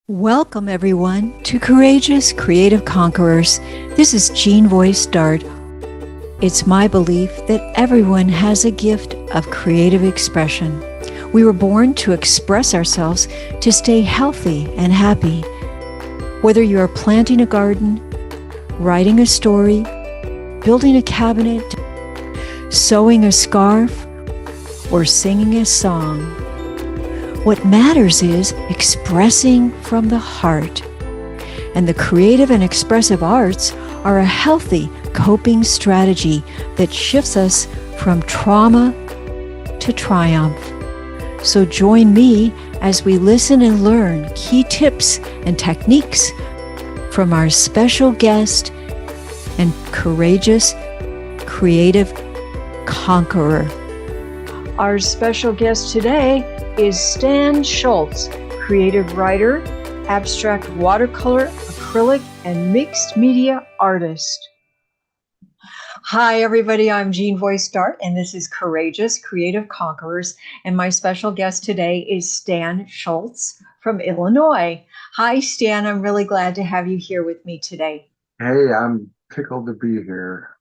Welcome, everyone, to Courageous Creative Conquerors. This is Jean Voice Dart. It's my belief that everyone has a gift of creative expression. We were born to express ourselves to stay healthy and happy. Whether you are planting a garden, writing a story, building a cabinet, sewing a scarf, or singing a song, what matters is expressing from the heart. And the creative and expressive arts are a healthy coping strategy that shifts us from trauma to triumph. So join me as we listen and learn key tips and techniques from our special guest and courageous creative conqueror. Our special guest today is Stan Schultz, creative writer, abstract watercolor, acrylic, and mixed media artist. Hi, everybody. I'm Jean Voice Dart, and this is Courageous Creative Conquerors. And my special guest today is Stan Schultz from Illinois. Hi, Stan. I'm really glad to have you here with me today. Hey, I'm tickled to be here.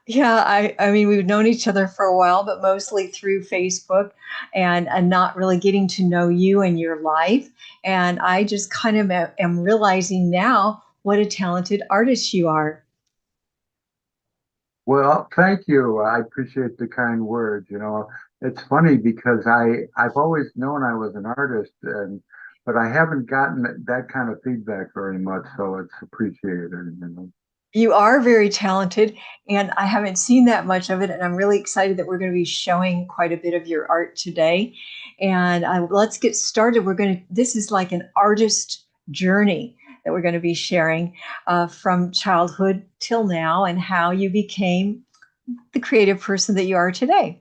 Yeah, I mean, we've known each other for a while, but mostly through Facebook and not really getting to know you and your life. And I just kind of am realizing now what a talented artist you are. Well, thank you. I appreciate the kind words. It's funny because I've always known I was an artist, but I haven't gotten that kind of feedback very much, so it's appreciated. You are very talented, and I haven't seen that much of it. And I'm really excited that we're going to be showing quite a bit of your art today. And let's get started. This is like an artist journey that we're going to be sharing from childhood till now and how you became the creative person that you are today.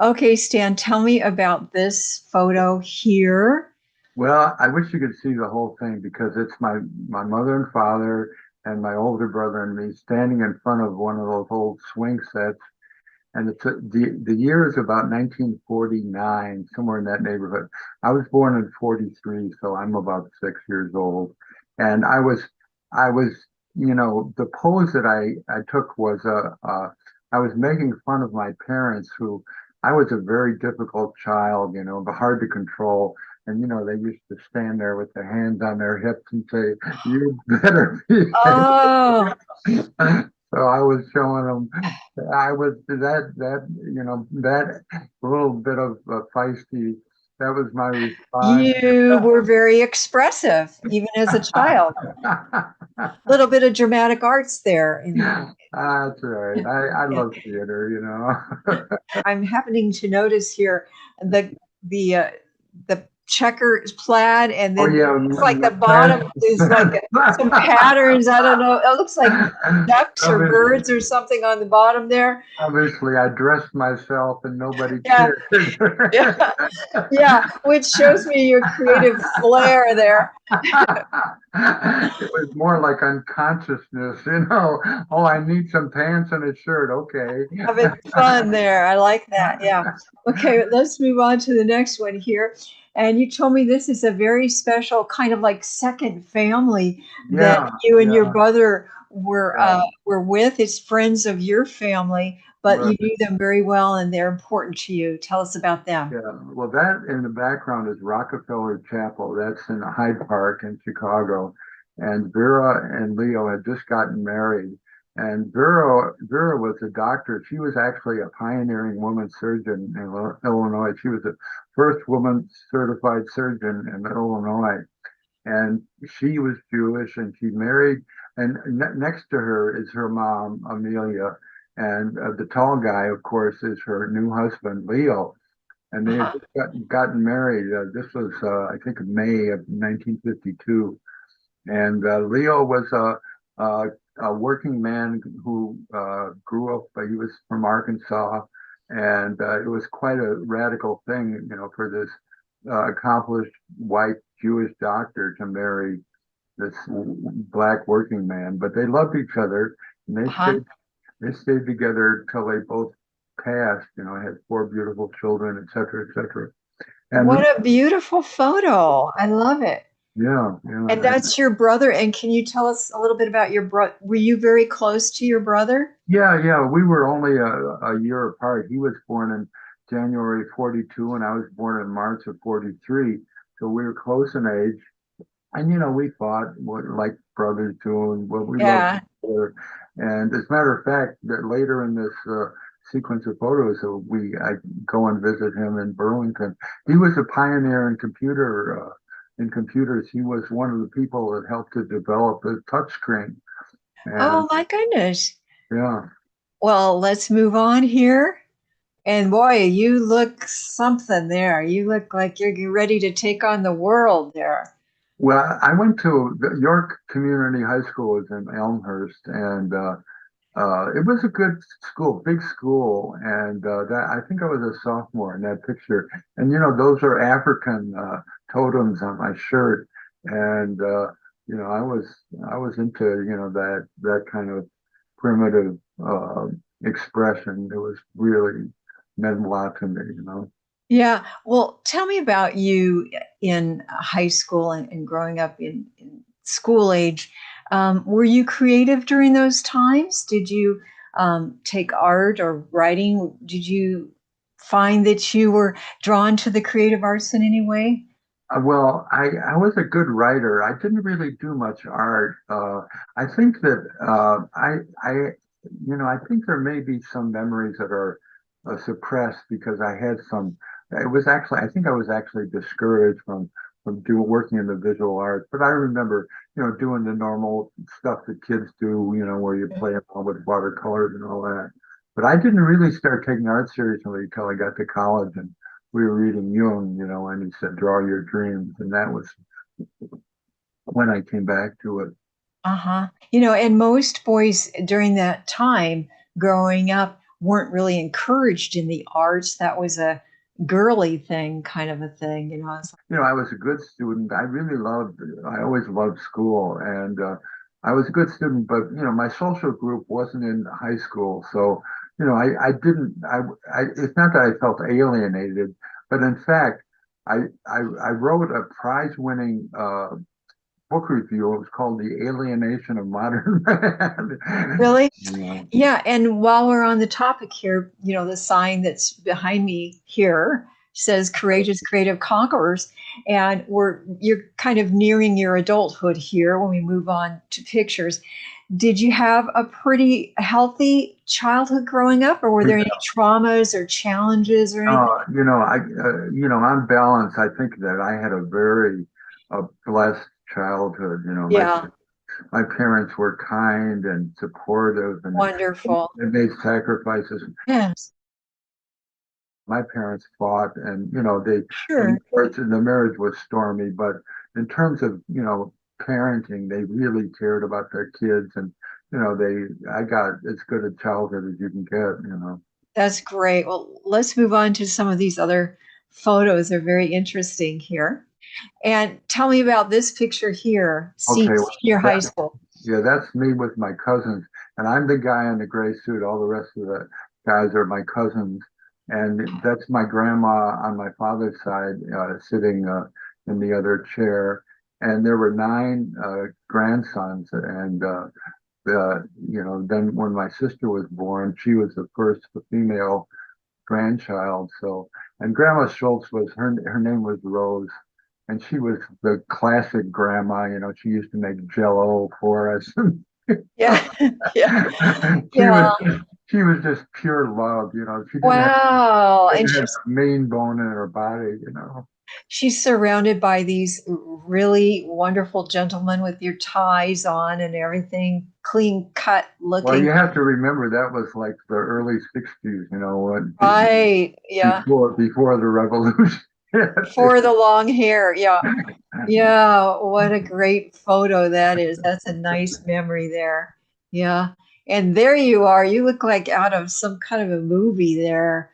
Okay, Stan, tell me about this photo here. Well, I wish you could see the whole thing because it's my mother and father and my older brother and me standing in front of one of those old swing sets. And the year is about 1949, somewhere in that neighborhood. I was born in 43, so I'm about 6 years old. And the pose that I took was I was making fun of my parents, who I was a very difficult child, but hard to control. And they used to stand there with their hands on their hips and say, "You better be." Oh, So I was showing them. I was that little bit of feisty. That was my response. you were very expressive, even as a child. A little bit of dramatic arts there. That's right. I love theater. I'm happening to notice here the uh, the checker plaid, and Oh then yeah, it's like the bottom is like some patterns. I don't know. It looks like ducks or Obviously, birds or something on the bottom there. obviously, I dressed myself and nobody Yeah, cared. yeah, yeah. Which shows me your creative flair there. It was more like unconsciousness. Oh, I need some pants and a shirt. Okay. Having fun there. I like that. Yeah. Okay, let's move on to the next one here. And you told me this is a very special kind of like second family that Yeah, you and your yeah, brother yeah. were with. It's friends of your family, but you Right. knew them very well and they're important to you. Tell us about them. Yeah. Well, that in the background is Rockefeller Chapel. That's in Hyde Park in Chicago. And Vera and Leo had just gotten married. And Vera was a doctor. She was actually a pioneering woman surgeon in Illinois. She was the first woman certified surgeon in Illinois. And she was Jewish, and she married. And next to her is her mom, Amelia. And the tall guy, of course, is her new husband, Leo, and they had Uh-huh. just gotten married. This was, I think, May of 1952. And Leo was a working man who grew up. He was from Arkansas, and it was quite a radical thing, for this accomplished white Jewish doctor to marry this black working man. But they loved each other, and Uh-huh. they stayed together till they both passed. Had four beautiful children, et cetera, et cetera. And What a beautiful photo. I love it. Yeah, yeah. And that's your brother. And can you tell us a little bit about your brother? Were you very close to your brother? Yeah, yeah, we were only a year apart. He was born in January 42 and I was born in March of 43. So we were close in age. And, we fought what like brothers do and what we loved Yeah. each other. And as a matter of fact, that later in this sequence of photos, I go and visit him in Burlington. He was a pioneer in computers. He was one of the people that helped to develop the touchscreen. And Oh my goodness. yeah. Well, let's move on here. And boy, you look something there. You look like you're ready to take on the world there. Well, I went to the York Community High School was in Elmhurst, and it was a good school, big school, and that I think I was a sophomore in that picture. And those are African totems on my shirt, and I was into that kind of primitive expression. It was really meant a lot to me. Yeah. Well, tell me about you in high school and growing up in school age. Were you creative during those times? Did you take art or writing? Did you find that you were drawn to the creative arts in any way? Well, I was a good writer. I didn't really do much art. I think that I think there may be some memories that are suppressed because I had some. It was actually, I think I was actually discouraged from doing working in the visual arts. But I remember, doing the normal stuff that kids do, where you play around with watercolors and all that. But I didn't really start taking art seriously until I got to college and we were reading Jung, and he said, draw your dreams. And that was when I came back to it. Uh-huh. And most boys during that time growing up weren't really encouraged in the arts. That was a girly thing, kind of a thing. It's I was a good student. I always loved school and I was a good student, but, my social group wasn't in high school. So, I didn't, it's not that I felt alienated, but in fact, I wrote a prize winning book review. It was called The Alienation of Modern Man. really, Yeah. yeah. And while we're on the topic here, the sign that's behind me here says courageous creative conquerors. And you're kind of nearing your adulthood here when we move on to pictures. Did you have a pretty healthy childhood growing up, or were there any traumas or challenges or anything? On balance, I think that I had a very blessed childhood. Yeah, My parents were kind and supportive, and wonderful. they made sacrifices. Yes, My parents fought, and sure. the marriage was stormy, but in terms of parenting, they really cared about their kids, and I got as good a childhood as you can get. That's great. Well, let's move on to some of these other photos. They're very interesting here. And tell me about this picture here, Okay, well, senior high school. yeah, that's me with my cousins, and I'm the guy in the gray suit. All the rest of the guys are my cousins, and that's my grandma on my father's side, sitting in the other chair. And there were nine grandsons, and then when my sister was born, she was the first female grandchild. So, and Grandma Schultz was her name was Rose, and she was the classic grandma. She used to make Jello for us. Yeah, yeah, she yeah. was she was just pure love. She Wow. And didn't have a mean bone in her body. she's surrounded by these really wonderful gentlemen with your ties on and everything, clean cut Well, looking. you have to remember that was like the early '60s. Right. Yeah. Before the revolution. For the long hair. Yeah. Yeah. What a great photo that is. That's a nice memory there. Yeah. And there you are. You look like out of some kind of a movie there.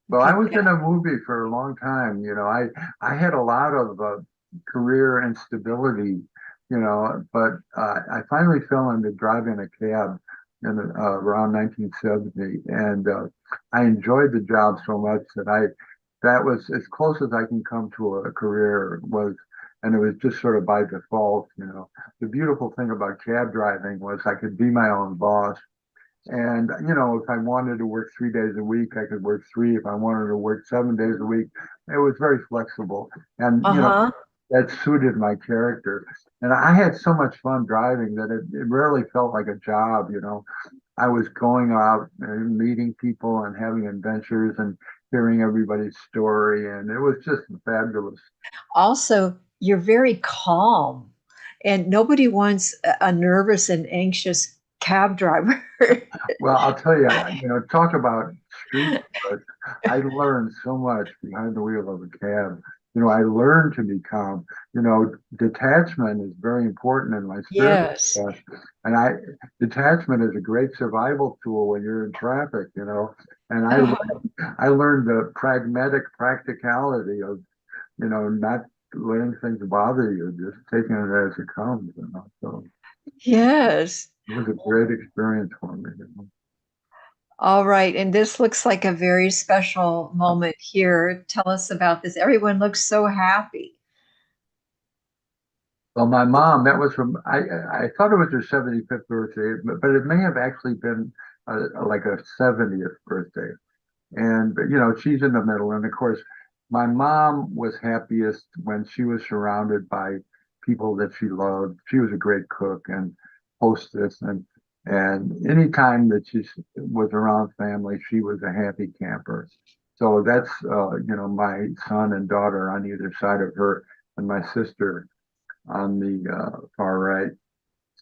Well, I Okay. was in a movie for a long time. I had a lot of career instability, but I finally fell into driving a cab in around 1970, and I enjoyed the job so much that was as close as I can come to a career was and it was just sort of by default, you know. The beautiful thing about cab driving was I could be my own boss. And, you know, if I wanted to work 3 days a week, I could work three. If I wanted to work 7 days a week, it was very flexible. And, you know, Uh-huh. that suited my character. And I had so much fun driving that it rarely felt like a job, you know. I was going out and meeting people and having adventures and hearing everybody's story. And it was just fabulous. Also, you're very calm, and nobody wants a nervous and anxious cab driver. Well, I'll tell you, you know, talk about street cred. I learned so much behind the wheel of a cab. You know, I learned to be calm. You know, detachment is very important in my spirit. Yes. uh, And detachment is a great survival tool when you're in traffic, you know. And I learned the pragmatic practicality of, you know, not letting things bother you, just taking it as it comes, you know. So Yes. it was a great experience for me, you know. All right. And this looks like a very special moment here. Tell us about this. Everyone looks so happy. Well, my mom, that was from, I thought it was her 75th birthday, but it may have actually been like a 70th birthday. And, you know, she's in the middle. And of course, my mom was happiest when she was surrounded by people that she loved. She was a great cook and hostess. And anytime that she was around family, she was a happy camper. So that's, you know, my son and daughter on either side of her and my sister on the far right.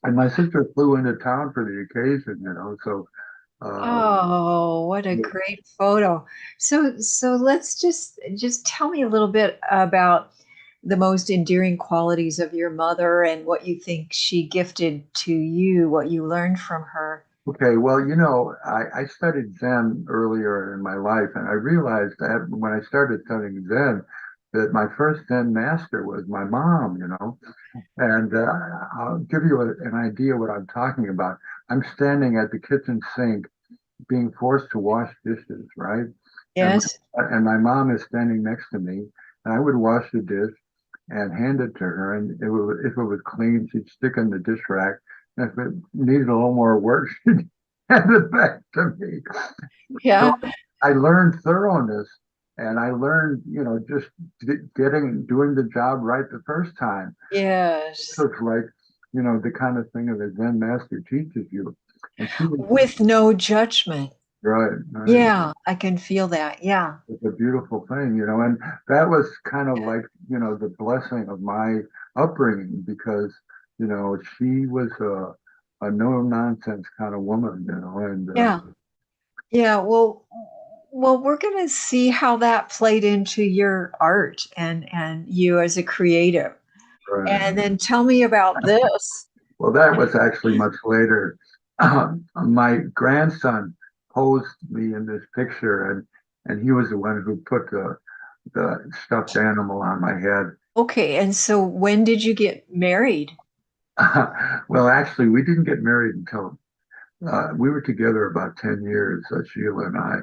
And my sister flew into town for the occasion, you know. So uh, Oh, what a great photo. So let's just tell me a little bit about the most endearing qualities of your mother and what you think she gifted to you, what you learned from her. okay, well, you know, I studied Zen earlier in my life, and I realized that when I started studying Zen, that my first Zen master was my mom, you know. And I'll give you an idea what I'm talking about. I'm standing at the kitchen sink being forced to wash dishes, right? And Yes. and my mom is standing next to me, and I would wash the dish and hand it to her, and if it was clean, she'd stick it in the dish rack. And if it needed a little more work, she'd hand it back to me. So Yeah. I learned thoroughness, and I learned, you know, just doing the job right the first time. Yes. So it's like, you know, the kind of thing that a Zen master teaches you. And she was With no judgment. right, right. Yeah, I can feel that. Yeah. It's a beautiful thing, you know, and that was kind of like, you know, the blessing of my upbringing because, you know, she was a no nonsense kind of woman, you know, and Yeah. Yeah. Well, we're going to see how that played into your art and you as a creative. right. And then tell me about this. Well, that was actually much later. My grandson posed me in this picture, and he was the one who put the stuffed animal on my head. Okay, and so when did you get married? Well, actually, we didn't get married until we were together about 10 years, Sheila and I.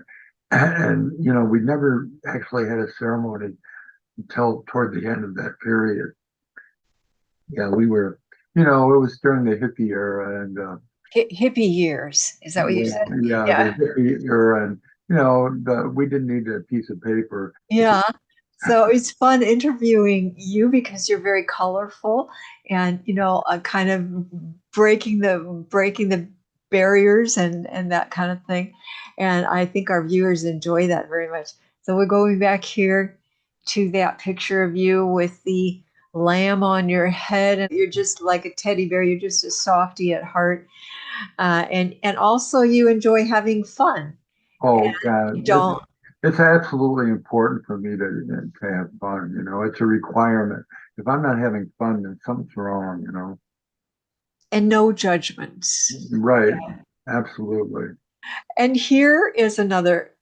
And, you know, we never actually had a ceremony until toward the end of that period. Yeah, we were, you know, it was during the hippie era and Hippie years. Is that what you yeah, said? yeah, the Yeah. hippie era, and you know, we didn't need a piece of paper. Yeah. So it's fun interviewing you because you're very colorful and kind of breaking the barriers and that kind of thing. And I think our viewers enjoy that very much. So we're going back here to that picture of you with the lamb on your head, and you're just like a teddy bear. You're just a softie at heart, and also you enjoy having fun. Oh God, You don't it's absolutely important for me to have fun. You know, it's a requirement. If I'm not having fun, then something's wrong. You know, and no judgments. right? Absolutely. And here is another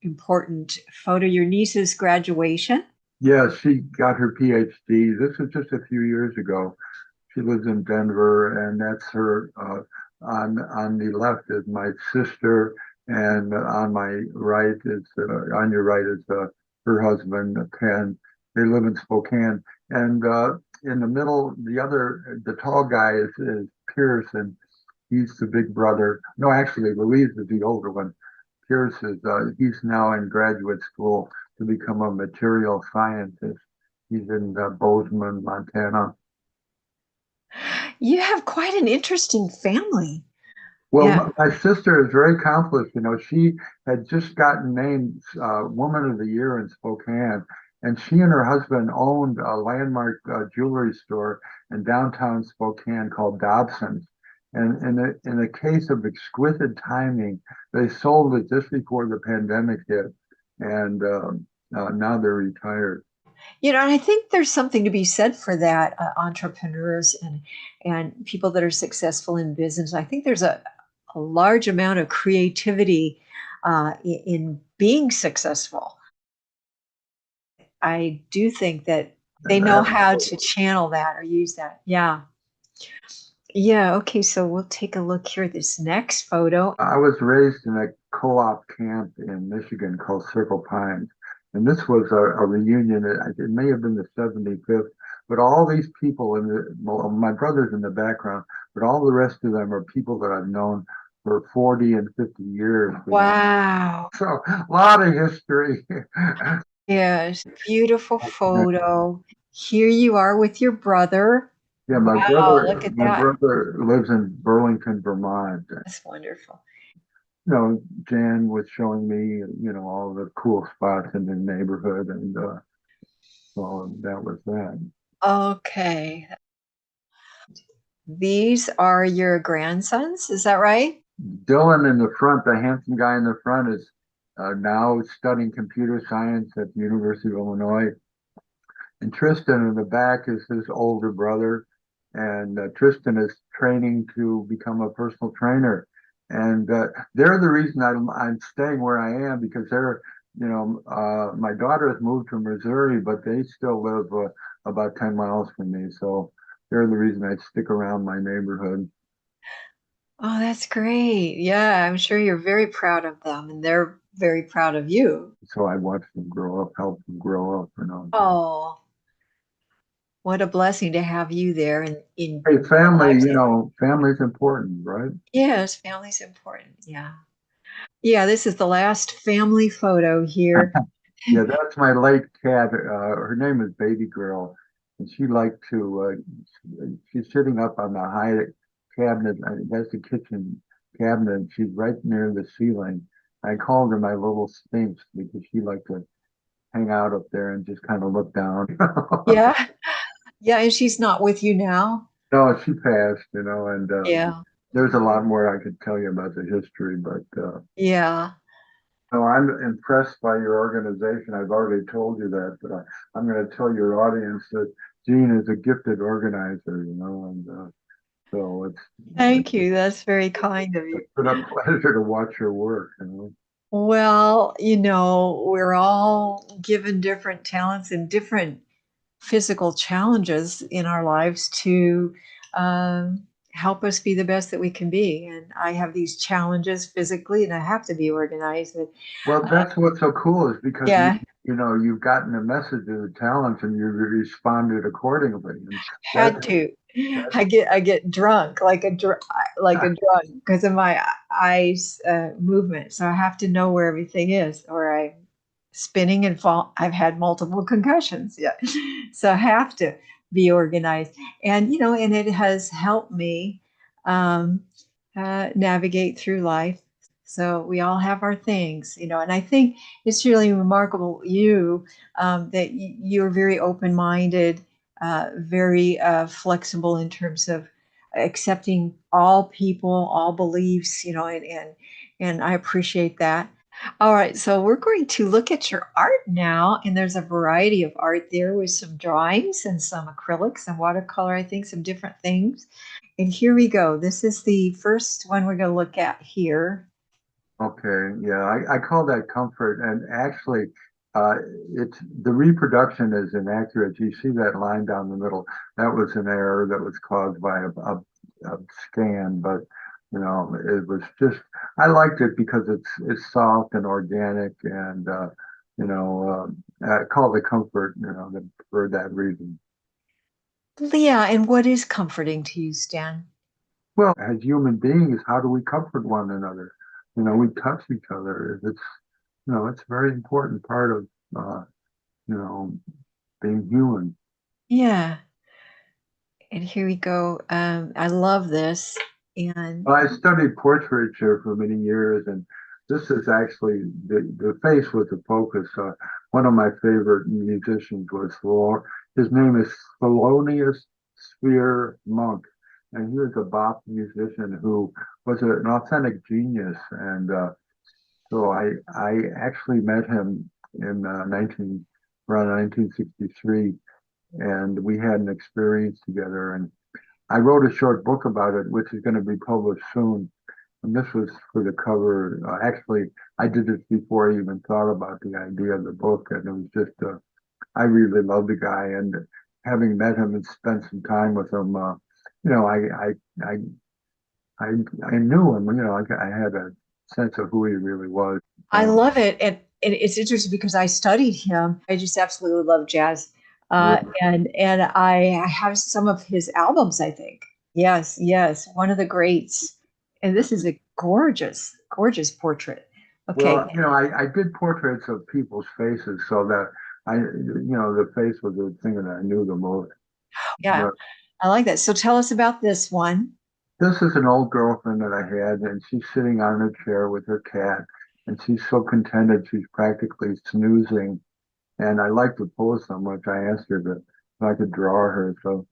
important photo, your niece's graduation. Yeah, she got her PhD. This was just a few years ago. She lives in Denver, and that's her. On the left is my sister, and on my right is on your right is her husband, Ken. They live in Spokane, And in the middle, the tall guy is Pierce, and he's the big brother. No, actually, Louise is the older one. Pierce he's now in graduate school to become a material scientist. He's in Bozeman, Montana. You have quite an interesting family. Well, Yeah. my sister is very accomplished. You know, she had just gotten named Woman of the Year in Spokane, and she and her husband owned a landmark jewelry store in downtown Spokane called Dobson's. And in a case of exquisite timing, they sold it just before the pandemic hit, and now they're retired. And I think there's something to be said for that, entrepreneurs and people that are successful in business. I think there's a large amount of creativity in being successful. I do think that they know how to channel that or use that. Yeah. Yeah. Okay. So we'll take a look here at this next photo. I was raised in a co-op camp in Michigan called Circle Pines. And this was a reunion. It may have been the 75th, but all these people well, my brother's in the background, but all the rest of them are people that I've known for 40 and 50 years. Wow. So a lot of history. Yes. Beautiful photo. Here you are with your brother. Yeah, Wow. Look at my that. brother lives in Burlington, Vermont. That's wonderful. Jan was showing me, all the cool spots in the neighborhood, and so that was that. Okay. These are your grandsons, is that right? Dylan in the front, the handsome guy in the front, is now studying computer science at the University of Illinois. And Tristan in the back is his older brother. And Tristan is training to become a personal trainer. And they're the reason I'm staying where I am because my daughter has moved to Missouri, but they still live about 10 miles from me. So they're the reason I stick around my neighborhood. Oh, that's great. Yeah, I'm sure you're very proud of them and they're very proud of you. So I watched them grow up, help them grow up. Oh, what a blessing to have you there in Hey, their family, lives. family's important, right? Yes, family's important. Yeah. Yeah, this is the last family photo here. Yeah, that's my late cat. Her name is Baby Girl, and she liked to. She's sitting up on the high cabinet. That's the kitchen cabinet. She's right near the ceiling. I called her my little Sphinx because she liked to hang out up there and just kind of look down. Yeah. Yeah, and she's not with you now. No, she passed, and Yeah. there's a lot more I could tell you about the history, but Yeah. no, I'm impressed by your organization. I've already told you that, but I'm going to tell your audience that Jean is a gifted organizer, and so Thank you. That's very kind of you. it's been a pleasure to watch your work. Well, we're all given different talents and different physical challenges in our lives to help us be the best that we can be. And I have these challenges physically, and I have to be organized. And Well, that's what's so cool is because yeah, you've gotten a message of the talent and you responded accordingly, and had to. I get drunk like a that drunk because of my eyes movement. So I have to know where everything is, or I'm spinning and fall. I've had multiple concussions. Yeah, so I have to be organized, and it has helped me um, navigate through life. So we all have our things, and I think it's really remarkable that you're very open-minded, very flexible in terms of accepting all people, all beliefs, and I appreciate that. All right, so we're going to look at your art now, and there's a variety of art there with some drawings and some acrylics and watercolor, I think, some different things. And here we go. This is the first one we're going to look at here. Okay, yeah, I call that comfort, and actually, uh, it's the reproduction is inaccurate. You see that line down the middle? That was an error that was caused by a scan, but it was just I liked it because it's soft and organic, and I call it comfort, for that reason. Yeah, and what is comforting to you, Stan? Well, as human beings, how do we comfort one another? We touch each other. It's a very important part of, uh, you know, being human. Yeah, and here we go. I love this. And Well, I studied portraiture for many years, and this is actually the face was the focus. One of my favorite musicians was his name is Thelonious Sphere Monk, and he was a Bach musician who was an authentic genius. And so I actually met him in 1963, and we had an experience together. And I wrote a short book about it, which is going to be published soon. And this was for the cover. Actually, I did this before I even thought about the idea of the book, and it was just I really love the guy, and having met him and spent some time with him, you know, I, I, I knew him. I had a sense of who he really was. I So, love it. And it's interesting because I studied him. I just absolutely love jazz. really, And I have some of his albums, I think. Yes, yes, one of the greats. And this is a gorgeous, gorgeous portrait. Okay. well, I did portraits of people's faces, so that the face was the thing that I knew the most. Yeah, But I like that. So tell us about this one. this is an old girlfriend that I had, and she's sitting on a chair with her cat, and she's so contented, she's practically snoozing. And I like the pose so much, I asked her if I could draw her. So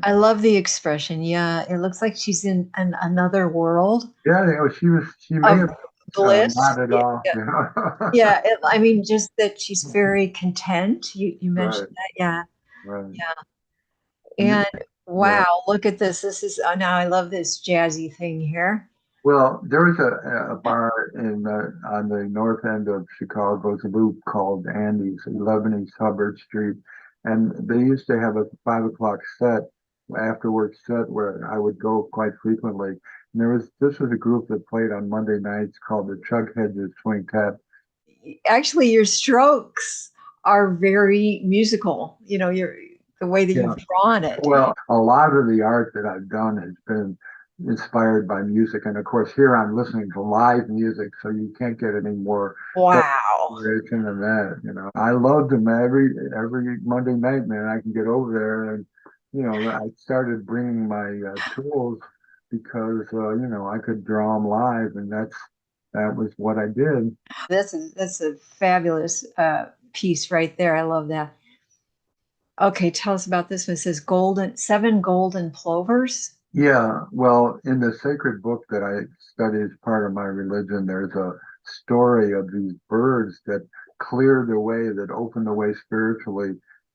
I love the expression. Yeah, it looks like she's in another world she may of have bliss. nodded Yeah, off, yeah. Yeah, I mean, just that she's very content. You Right, mentioned that. Yeah, right. yeah. And And yeah, wow, look at this. This is now I love this jazzy thing here. well, there was a bar on the north end of Chicago, it's a loop called Andy's, 11 East Hubbard Street, and they used to have a 5 o'clock set, after work set, where I would go quite frequently. And this was a group that played on Monday nights called the Chuck Hedges Swing-Tet. Actually, your strokes are very musical. Your the way that Yeah. you've drawn it. Well, a lot of the art that I've done has been inspired by music, and of course, here I'm listening to live music, so you can't get any more Wow. inspiration than that. I loved them every Monday night, man. I can get over there, and I started bringing my tools because I could draw them live, and that was what I did. That's a fabulous piece right there. I love that. Okay, tell us about this one. It says seven golden plovers. Yeah, well, in the sacred book that I study as part of my religion, there's a story of these birds that clear the way, that open the way spiritually.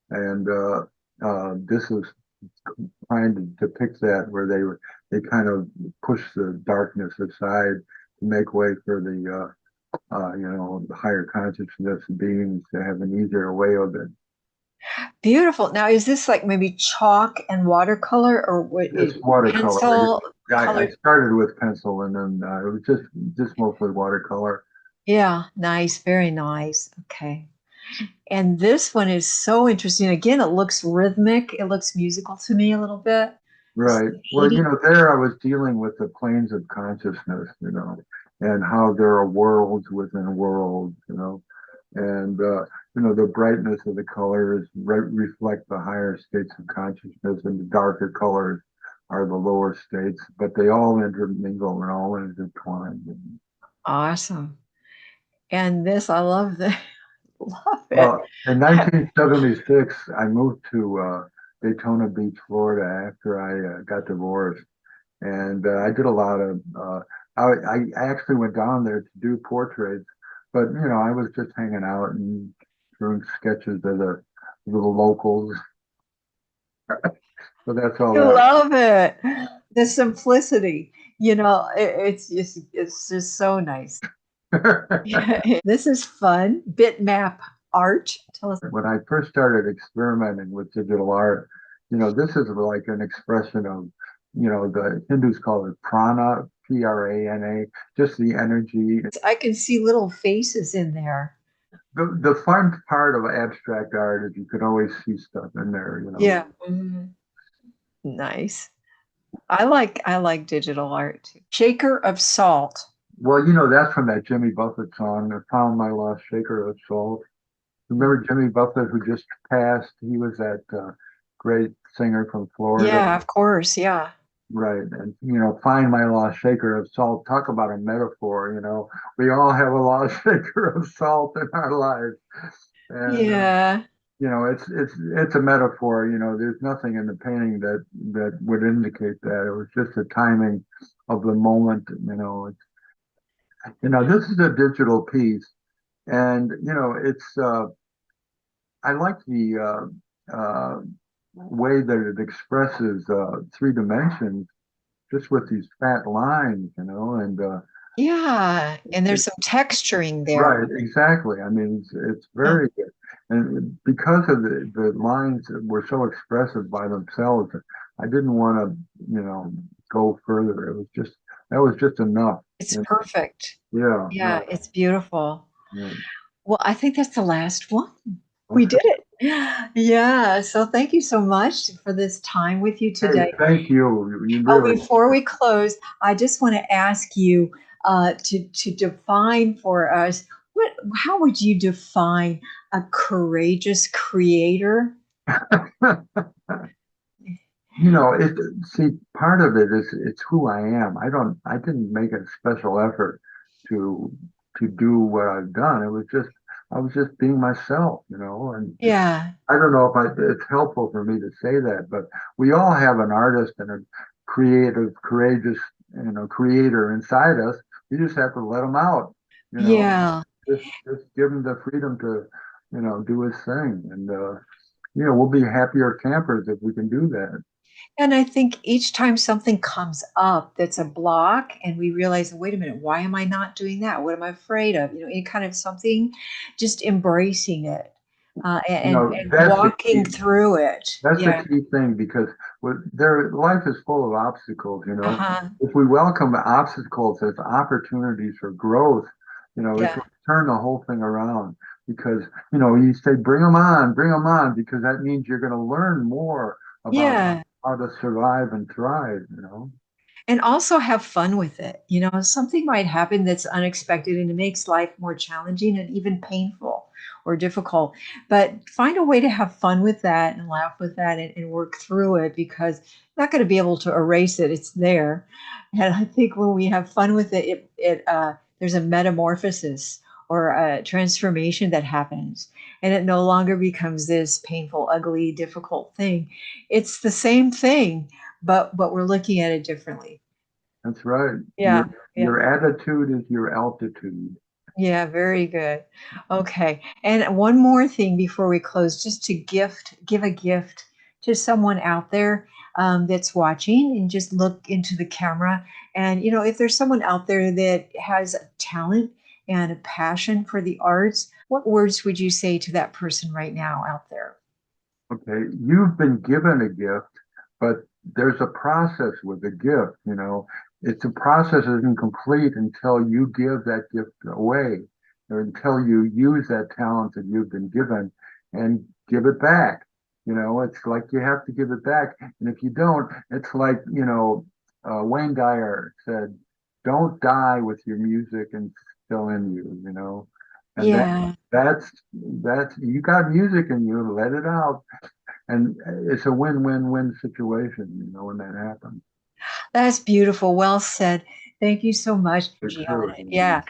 And this is trying to depict that, where they kind of push the darkness aside to make way for the higher consciousness beings to have an easier way of it. Beautiful. Now, is this like maybe chalk and watercolor or what It's is watercolor. pencil I colored? started with pencil, and then it was just mostly watercolor. Yeah, nice, very nice. Okay. And this one is so interesting. Again, it looks rhythmic. It looks musical to me a little bit. This Right. Well, lady. there I was dealing with the planes of consciousness, and how there are worlds within worlds, and the brightness of the colors reflect the higher states of consciousness, and the darker colors are the lower states, but they all intermingle and all intertwine. Awesome. And this, I love the love it. Well, in 1976, I moved to Daytona Beach, Florida, after I got divorced. And I did a lot of, I actually went down there to do portraits, but I was just hanging out and drawing sketches of the locals. So that's all I that. love it. The simplicity. It's just so nice. This is fun. Bitmap art. Tell us. When I first started experimenting with digital art, this is like an expression of, the Hindus call it prana, Prana, just the energy. I can see little faces in there. the fun part of abstract art is you can always see stuff in there, you know. Yeah. Nice. I like digital art too. Shaker of salt. Well, you know, that's from that Jimmy Buffett song, I Found My Lost Shaker of Salt. Remember Jimmy Buffett, who just passed? He was that great singer from Florida. Yeah, of course. Yeah. Right. And, you know, find my lost shaker of salt. Talk about a metaphor, you know. We all have a lost shaker of salt in our lives. And, Yeah. you know, it's a metaphor, you know. There's nothing in the painting that would indicate that. It was just the timing of the moment, you know. You know, this is a digital piece. And, you know, I like the way that it expresses three dimensions just with these fat lines, you know, and Yeah. And it, there's some texturing there. right, exactly. I mean, it's Yeah. very good, and because of the lines that were so expressive by themselves, I didn't want to, you know, go further. It was just that was just enough. It's You know? perfect. Yeah, Yeah, right. it's beautiful. Yeah. Well, I think that's the last one. We Okay. did it. Yeah. So thank you so much for this time with you Hey, today. thank you. You Oh, really. before we close, I just want to ask you to define for us how would you define a courageous creator? You know, see, part of it is it's who I am. I didn't make a special effort to do what I've done. I was just being myself, you know, and Yeah. I don't know if it's helpful for me to say that, but we all have an artist and a creative, courageous, you know, creator inside us. We just have to let him out, you know, Yeah. just give him the freedom to, you know, do his thing. And, you know, we'll be happier campers if we can do that. And I think each time something comes up that's a block, and we realize, wait a minute, why am I not doing that? What am I afraid of? You know, any kind of something, just embracing it You know, and walking through it. that's the Yeah. key thing because their life is full of obstacles, you know. Uh-huh. If we welcome the obstacles as opportunities for growth, you know, it Yeah. can turn the whole thing around because, you know, you say, bring them on, because that means you're going to learn more about Yeah. how to survive and thrive, you know. And also have fun with it. You know, something might happen that's unexpected and it makes life more challenging and even painful or difficult. But find a way to have fun with that and laugh with that and work through it because you're not going to be able to erase it. It's there. And I think when we have fun with it, there's a metamorphosis or a transformation that happens. And it no longer becomes this painful, ugly, difficult thing. It's the same thing, but we're looking at it differently. That's right. Yeah, yeah, Your attitude is your altitude. yeah, very good. Okay. And one more thing before we close, just to give a gift to someone out there that's watching and just look into the camera. And, you know, if there's someone out there that has a talent and a passion for the arts, what words would you say to that person right now out there? Okay, you've been given a gift, but there's a process with the gift, you know. It's a process isn't complete until you give that gift away or until you use that talent that you've been given and give it back. You know, it's like you have to give it back. And if you don't, it's like, you know, Wayne Dyer said, don't die with your music and still in you, you know. And Yeah. that's you got music in you, let it out. And it's a win-win-win situation, you know, when that happens. That's beautiful. Well said. Thank you so much, For Gian. sure. Yeah.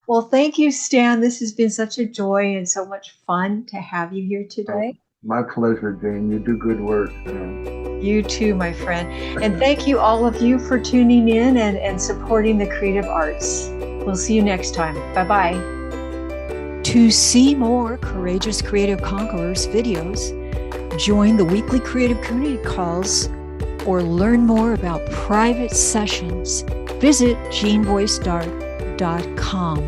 Well, thank you, Stan. This has been such a joy and so much fun to have you here Oh, today. my pleasure, Jane. You do good work, man. You too, my friend. And thank you, all of you, for tuning in and supporting the creative arts. We'll see you next time. Bye bye. To see more Courageous Creative Conquerors videos, join the weekly creative community calls, or learn more about private sessions, visit jeanvoicedart.com.